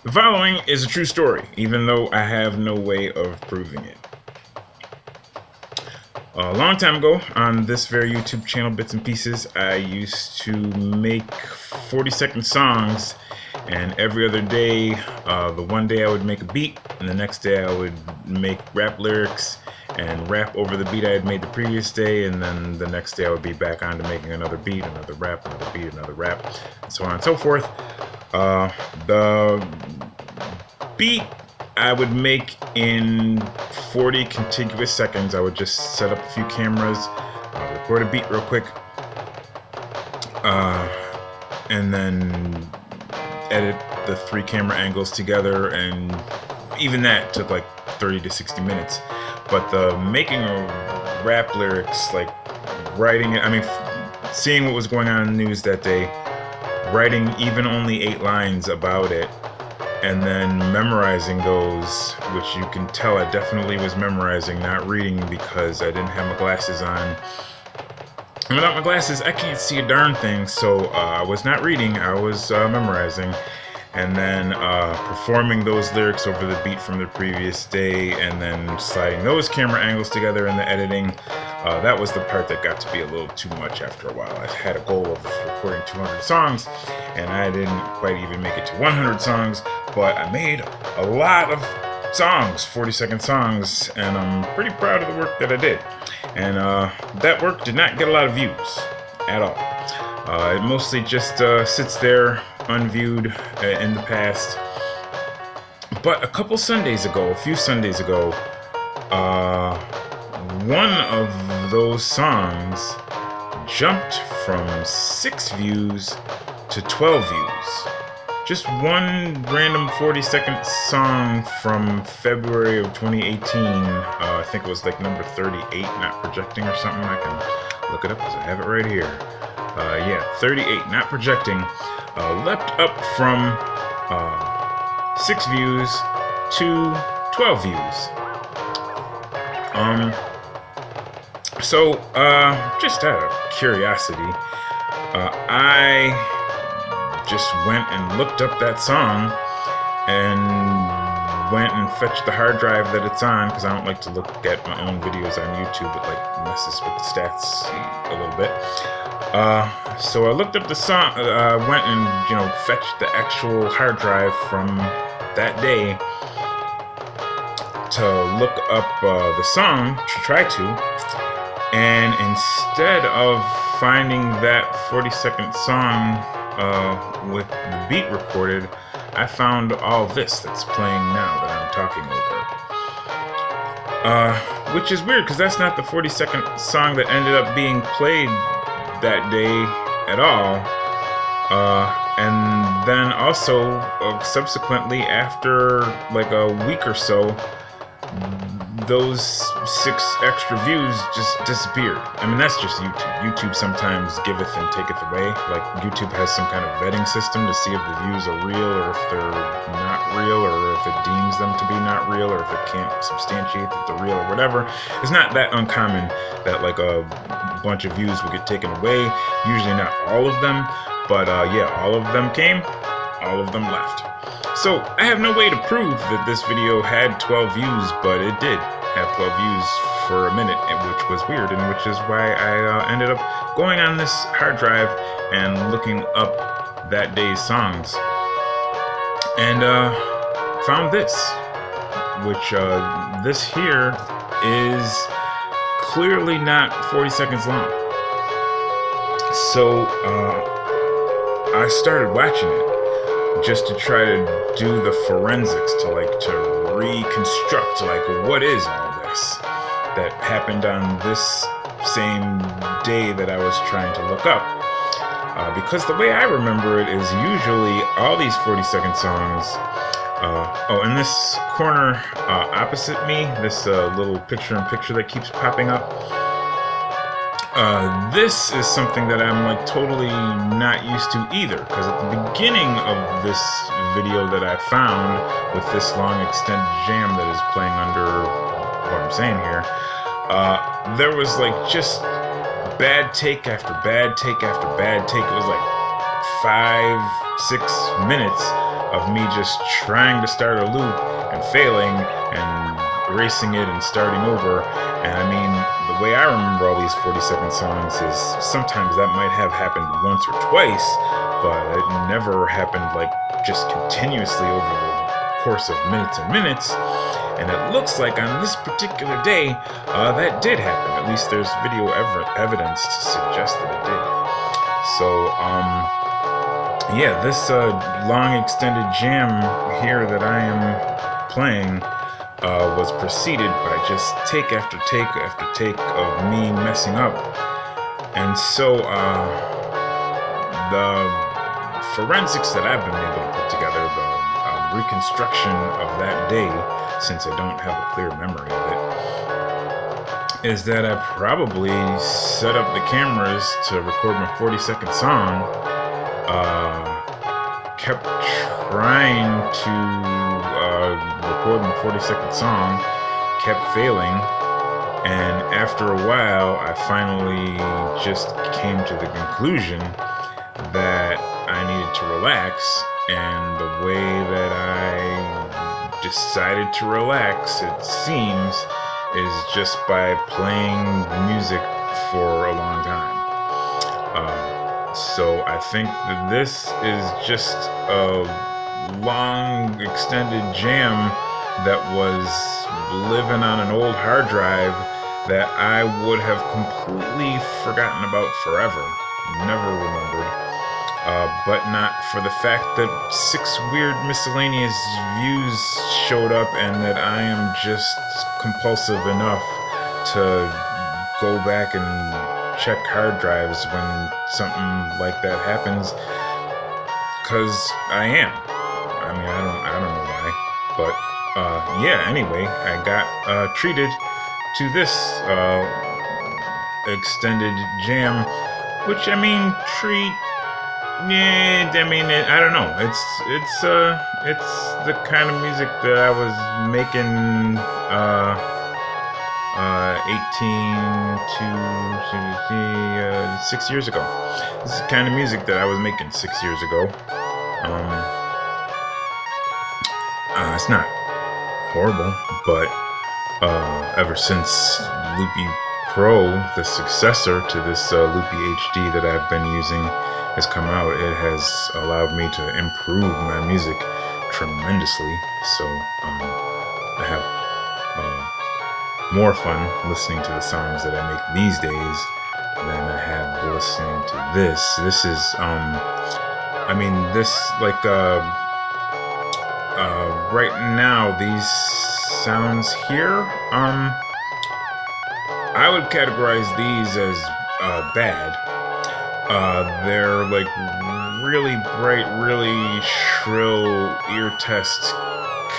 The following is a true story, even though I have no way of proving it. A long time ago, on this very YouTube channel, Bits and Pieces, I used to make 40-second songs, and every other day, the one day I would make a beat, and the next day I would make rap lyrics and rap over the beat I had made the previous day, and then the next day I would be back on to making another beat, another rap, another beat, another rap, and so on and so forth. The beat I would make in 40 contiguous seconds. I would just set up a few cameras, record a beat real quick, and then edit the 3 camera angles together, and even that took like 30 to 60 minutes. But the making of rap lyrics, like writing it, I mean, seeing what was going on in the news that day, writing even only 8 lines about it, and then memorizing those, which you can tell I definitely was memorizing, not reading, because I didn't have my glasses on. And without my glasses, I can't see a darn thing, so I was not reading, I was memorizing. And then performing those lyrics over the beat from the previous day, and then sliding those camera angles together in the editing. That was the part that got to be a little too much after a while. I had a goal of recording 200 songs, and I didn't quite even make it to 100 songs, but I made a lot of songs, 40-second songs, and I'm pretty proud of the work that I did. And that work did not get a lot of views at all. It mostly just sits there unviewed in the past. But a few Sundays ago, one of those songs jumped from 6 views to 12 views. Just one random 40-second song from February of 2018. I think it was like number 38, Not Projecting or something. I can look it up because I have it right here. Yeah, 38, Not Projecting, leapt up from 6 views to 12 views. So, just out of curiosity, I just went and looked up that song and went and fetched the hard drive that it's on, because I don't like to look at my own videos on YouTube. It like messes with the stats a little bit. So I looked up the song, went and fetched the actual hard drive from that day to look up the song to try to, and instead of finding that 40-second song with the beat recorded, I found all this that's playing now that I'm talking over. Which is weird, because that's not the 40-second song that ended up being played that day at all. And then also, subsequently, after like a week or so, those 6 extra views just disappeared. I mean, that's just YouTube. YouTube sometimes giveth and taketh away. Like, YouTube has some kind of vetting system to see if the views are real, or if they're not real, or if it deems them to be not real, or if it can't substantiate that they're real, or whatever. It's not that uncommon that like a bunch of views will get taken away. Usually not all of them, but yeah, all of them came, all of them left. So I have no way to prove that this video had 12 views, but it did have 12 views for a minute, which was weird, and which is why I ended up going on this hard drive and looking up that day's songs, and found this, which this here is clearly not 40 seconds long. So I started watching it just to try to do the forensics, to reconstruct, like, what is all this that happened on this same day that I was trying to look up. Because the way I remember it is usually all these 40-second songs. In this corner opposite me, this little picture-in-picture that keeps popping up, this is something that I'm like totally not used to either, because at the beginning of this video that I found with this long extended jam that is playing under what I'm saying here, there was like just bad take after bad take after bad take. It was like 5-6 minutes of me just trying to start a loop and failing and erasing it and starting over. And I mean, the way I remember all these 40-second songs is sometimes that might have happened once or twice, but it never happened like just continuously over the course of minutes and minutes. And it looks like on this particular day, that did happen. At least there's video evidence to suggest that it did. So, yeah, this long extended jam here that I am playing was preceded by just take after take after take of me messing up. And so the forensics that I've been able to put together, the reconstruction of that day, since I don't have a clear memory of it, is that I probably set up the cameras to record my 40-second song, kept trying to record my 40-second song, kept failing, and after a while I finally just came to the conclusion that I needed to relax, and the way that I decided to relax, it seems, is just by playing music for a long time. So I think that this is just a long extended jam that was living on an old hard drive that I would have completely forgotten about forever, never remembered. But not for the fact that 6 weird miscellaneous views showed up and that I am just compulsive enough to go back and check hard drives when something like that happens, because I am. I mean, I don't know why, but yeah. Anyway, I got treated to this extended jam, which I mean, treat. Yeah, I mean, I don't know. It's the kind of music that I was making 6 years ago. This is the kind of music that I was making 6 years ago. It's not horrible, but ever since Loopy Pro, the successor to this LoopyHD that I've been using, has come out, it has allowed me to improve my music tremendously. So I have more fun listening to the songs that I make these days than I have listening to this. This is I mean, this, like, right now, these sounds here, I would categorize these as bad. They're like really bright, really shrill ear test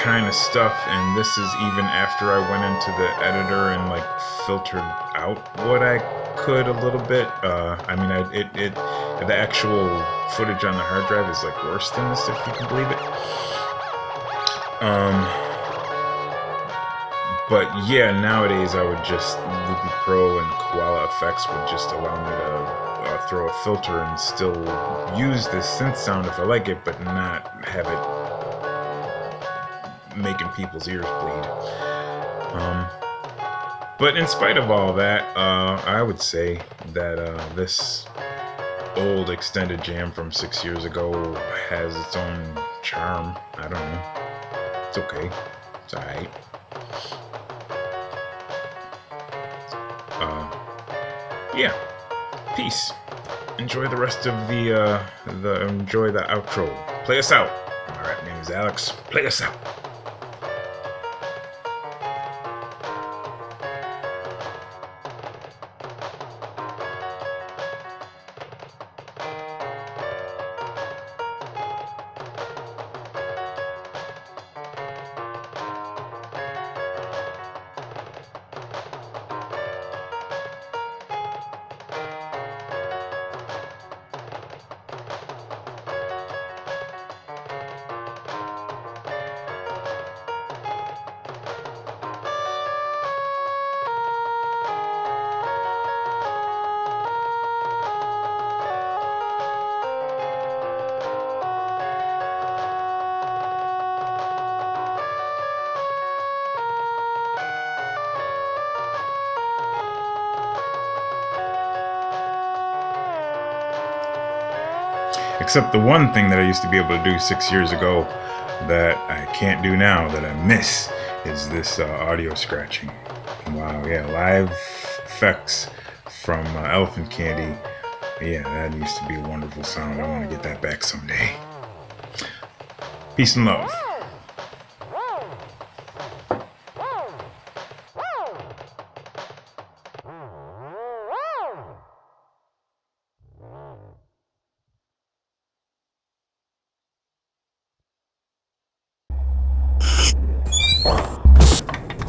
kind of stuff, and this is even after I went into the editor and like filtered out what I could a little bit. I mean, the actual footage on the hard drive is like worse than this, if you can believe it. But yeah, nowadays I would just, Loopy Pro and Koala Effects would just allow me to throw a filter and still use this synth sound if I like it, but not have it making people's ears bleed. But in spite of all that, I would say that this old extended jam from 6 years ago has its own charm. I don't know. It's okay. It's alright. Yeah. Peace. Enjoy the rest of enjoy the outro. Play us out. My rap name is Alex. Play us out. Except the one thing that I used to be able to do 6 years ago that I can't do now, that I miss, is this audio scratching. Wow, yeah, live effects from Elephant Candy. Yeah, that used to be a wonderful sound. I want to get that back someday. Peace and love.